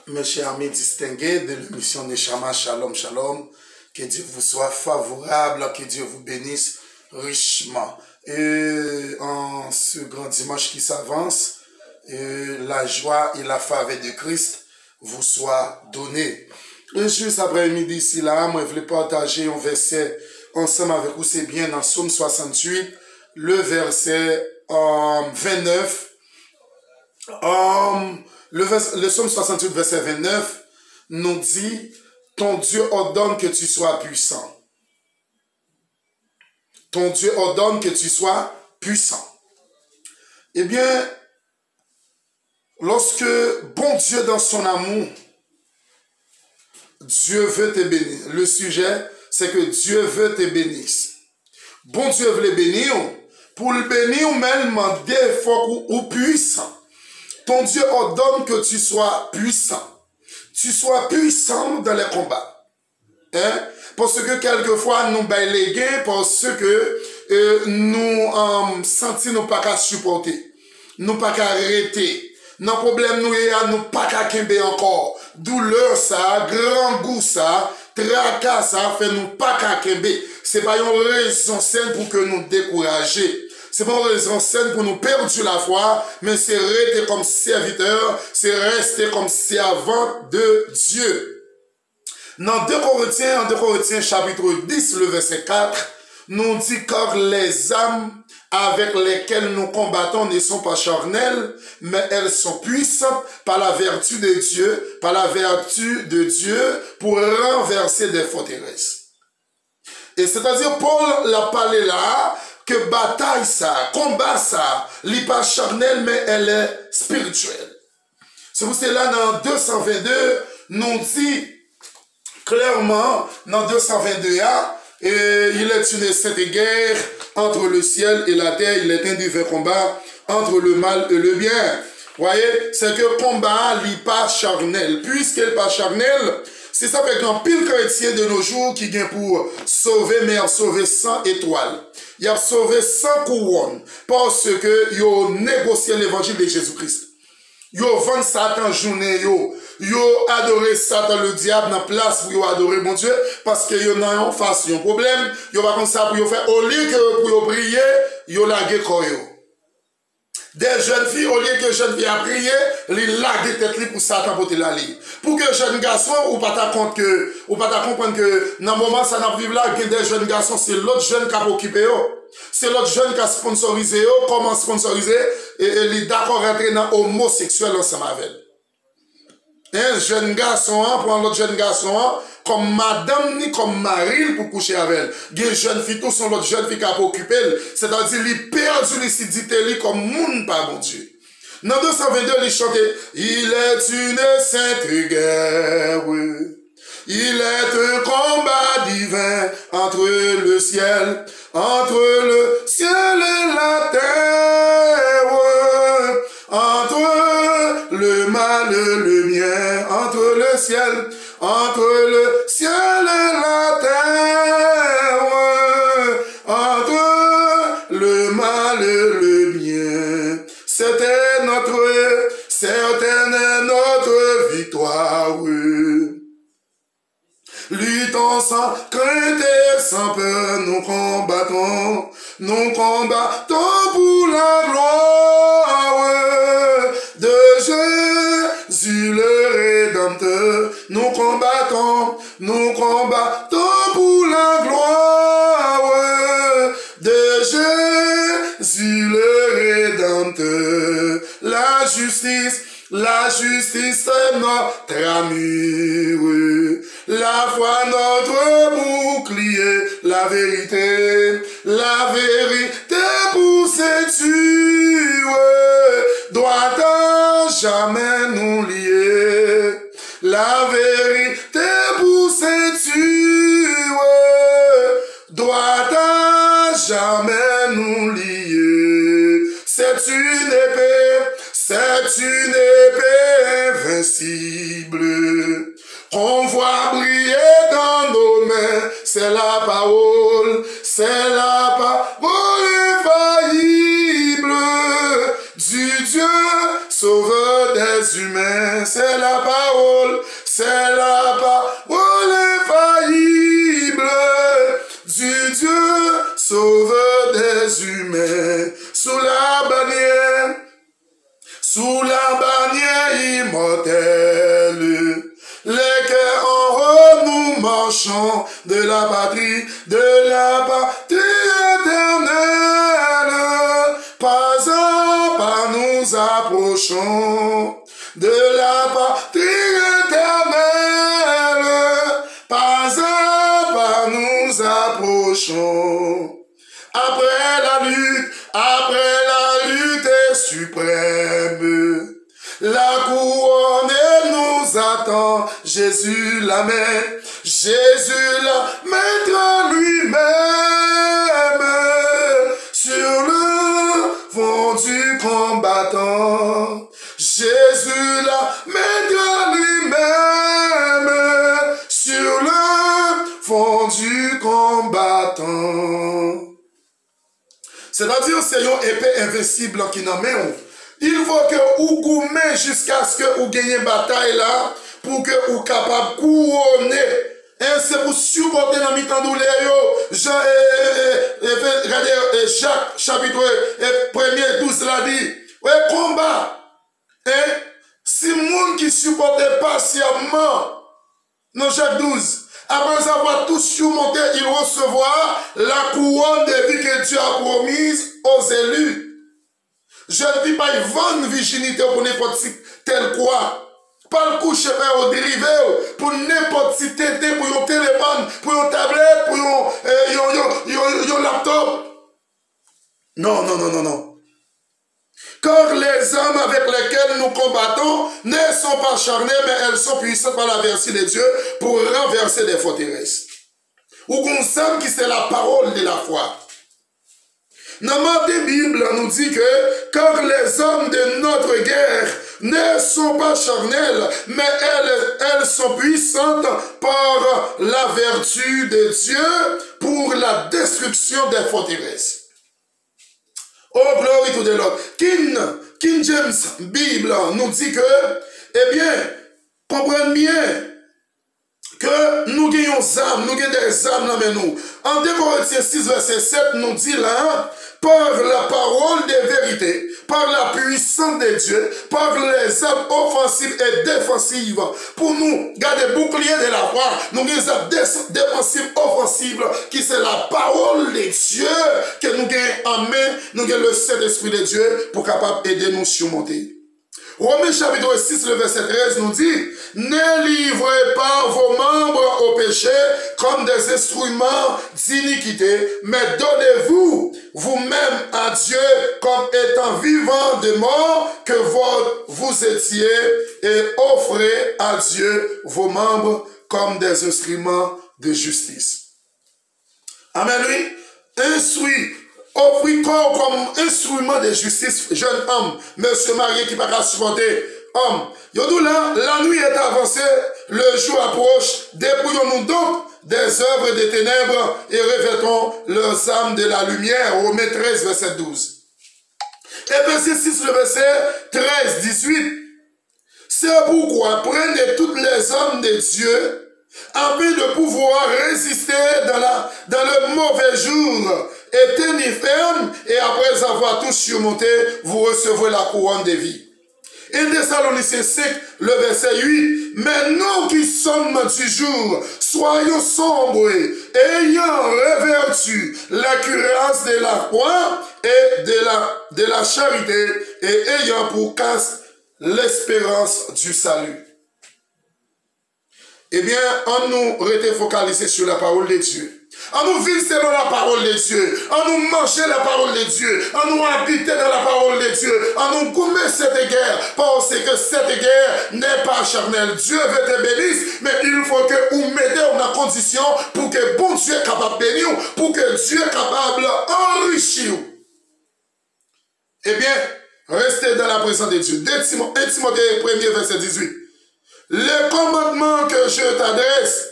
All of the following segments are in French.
Mes chers amis distingués de l'émission Neshama Shalom Shalom, que Dieu vous soit favorable, que Dieu vous bénisse richement. Et en ce grand dimanche qui s'avance, la joie et la faveur de Christ vous soient données. Et juste après-midi ici là, moi je voulais partager un verset ensemble avec vous, c'est bien dans Psaume 68, le verset 29. Le Psaume 68, verset 29, nous dit, ton Dieu ordonne que tu sois puissant. Ton Dieu ordonne que tu sois puissant. Eh bien, lorsque bon Dieu dans son amour, Dieu veut te bénir. Le sujet, c'est que Dieu veut te bénir. Bon Dieu veut le bénir, pour le bénir même des fois ou puissant. Ton Dieu ordonne que tu sois puissant. Tu sois puissant dans les combats. Hein? Parce que quelquefois, nous baillons les gains parce que nous sentons nous pas qu'à supporter. Nous pas qu'à arrêter. Nos problèmes nous nous pas qu'à kembe encore. Douleur ça, grand goût ça, tracas ça, fait nous pas qu'à kembe. C'est pas une raison saine pour que nous décourager. C'est pas une raison saine pour nous perdre la foi, mais c'est rester comme serviteur, c'est rester comme servant de Dieu. Dans 2 Corinthiens chapitre 10, le verset 4, nous dit car les âmes avec lesquelles nous combattons ne sont pas charnelles, mais elles sont puissantes par la vertu de Dieu, pour renverser des forteresses. Et c'est-à-dire, Paul l'a parlé là, que bataille ça, combat ça, n'est pas charnel, mais elle est spirituelle. C'est pour cela, dans 222, nous dit clairement, dans 222, il est une sainte guerre entre le ciel et la terre, il est un divin combat entre le mal et le bien. Voyez, c'est que combat n'est pas charnel. Puisqu'il n'est pas charnel, c'est ça avec un pile chrétien de nos jours qui vient pour sauver, mais a sauvé 100 étoiles. Il a sauvé 100 couronnes parce que il a négocié l'évangile de Jésus-Christ. Il a vendu Satan journée, il a adoré Satan le diable dans place pour adorer mon Dieu parce qu'il y a en face un problème, il va comme ça pour faire au lieu que pour prier, il a lagué quoi. Des jeunes filles, au lieu que jeunes filles a prié, ils laguent tête pour Satan pour te l'aller. Pour que jeunes garçons, ou pas comprendre que, dans le moment, ça n'a pas vu là, que des jeunes garçons, c'est l'autre jeune qui a occupé, c'est l'autre jeune qui a sponsorisé, comment sponsoriser, et il est d'accord rentrer dans homosexuel ensemble avec. Un jeune garçon, pour l'autre jeune garçon, comme madame ni comme mari pour coucher avec elle. Les jeunes filles, tous sont l'autre jeune fille qui a occupé, c'est-à-dire, il perd du lucidité comme monde par mon Dieu. Dans 222, il chantait, il est une sainte guerre. Il est un combat divin entre le ciel et la terre, entre le mal et le bien, entre le ciel et la terre, entre le mal et le bien. Certaine est notre victoire. Luttons sans crainte et sans peur, nous combattons pour la gloire de Jésus le Rédempteur. Nous combattons pour la gloire de Jésus le Rédempteur. La justice est notre ami, oui. La foi notre bouclier, la vérité pour séduire, doit à jamais nous lier. La vérité pour séduire, doit à jamais nous lier. C'est une épée invincible qu'on voit briller dans nos mains. C'est la parole infaillible du Dieu sauveur des humains. c'est la parole infaillible du Dieu sauveur des humains, sous la bannière immortelle, les cœurs en haut nous marchons de la patrie éternelle, pas à pas nous approchons de la patrie éternelle, pas à pas nous approchons. Après la lutte suprême, la couronne nous attend. Jésus la maître lui-même sur le fond du combattant. Jésus la maître lui-même sur le fond du combattant. C'est-à-dire, c'est une épée invincible qui n'a même. Il faut que vous goumez jusqu'à ce que vous gagnez bataille là, pour que vous capable de couronner. Et c'est pour supporter dans mi-temps douleur. Regardez Jacques, chapitre 1er, 12 l'a dit. Ouais, combat. Et si monde qui supportait patiemment, dans Jacques 12, après avoir tout surmonté, il recevra la couronne de vie que Dieu a promise aux élus. Je ne dis pas une bonne virginité pour n'importe qui tel quoi. Pas le coucher au dérivé, pour n'importe qui tété, pour un téléphone, pour une tablette, pour un laptop. Non. Car les hommes avec lesquels nous combattons ne sont pas charnés, mais elles sont puissantes par la vertu de Dieu pour renverser des forteresses. Ou qu'on sait que c'est la parole de la foi. Dans la Bible nous dit que car les hommes de notre guerre ne sont pas charnels, mais elles sont puissantes par la vertu de Dieu pour la destruction des forteresses. Oh, glory to the Lord. King James Bible nous dit que, eh bien, comprenez bien que nous gagnons des âmes dans nous. En 2 Corinthiens 6, verset 7, nous dit là, par la parole de vérité, par la puissance de Dieu, par les âmes offensives et défensives, pour nous garder bouclier de la foi, nous avons des âmes défensives, offensives, qui c'est la parole de Dieu, que nous gagnons en main, nous avons le Saint-Esprit de Dieu, pour capable d'aider nous surmonter. Romains chapitre 6, le verset 13 nous dit, ne livrez pas vos membres au péché comme des instruments d'iniquité, mais donnez-vous vous-même à Dieu comme étant vivant de mort que vous étiez, et offrez à Dieu vos membres comme des instruments de justice. Amen, oui. Offrir corps comme instrument de justice, jeune homme, monsieur marié qui va supporter, homme. Yodou là, la nuit est avancée, le jour approche, dépouillons-nous donc des œuvres des ténèbres et revêtons leurs âmes de la lumière. Romains 13, verset 12. Éphésiens 6, le verset 13, 18. C'est pourquoi prenez toutes les âmes de Dieu afin de pouvoir résister dans le mauvais jour. Et tenez ferme, et après avoir tout surmonté, vous recevrez la couronne de vie. Et Thessaloniciens 5, le verset 8, mais nous qui sommes du jour, soyons sombres, ayant revêtu la cuirasse de la foi et de la charité, et ayant pour casque l'espérance du salut. Eh bien, on nous reste focalisé sur la parole de Dieu. On nous vit selon la parole de Dieu. On nous mange la parole de Dieu. On nous habite dans la parole de Dieu. On nous commet cette guerre. Parce que cette guerre n'est pas charnelle. Dieu veut te bénir, mais il faut que vous mettez en condition pour que bon Dieu est capable de bénir, pour que Dieu est capable d'enrichir. Eh bien, restez dans la présence de Dieu. 1 Timothée 1er, verset 18. Les commandements que je t'adresse,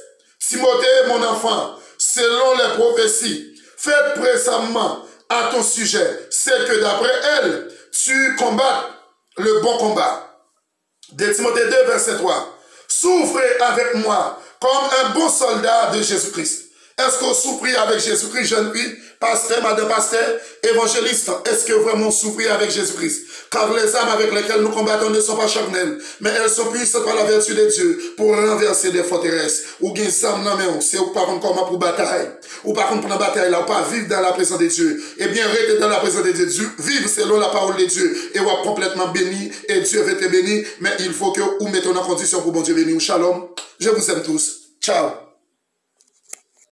Timothée, mon enfant, selon les prophéties, faites précisément à ton sujet, c'est que d'après elles, tu combattes le bon combat. De Timothée 2, verset 3. Souffrez avec moi comme un bon soldat de Jésus-Christ. Est-ce que vous souffrez avec Jésus-Christ, jeune fille, pasteur, madame pasteur, évangéliste? Est-ce que vraiment souffrez avec Jésus-Christ? Car les armes avec lesquelles nous combattons ne sont pas charnelles, mais elles sont puissantes par la vertu de Dieu pour renverser des forteresses. Ou bien ça, non, mais c'est ou par contre comment pour bataille. Ou par contre pour la bataille, là, ou pas vivre dans la présence de Dieu. Eh bien, rester dans la présence de Dieu, vivre selon la parole de Dieu, et ou complètement béni, et Dieu va te bénir, mais il faut que vous mettez en condition pour bon Dieu bénir. Shalom, je vous aime tous. Ciao.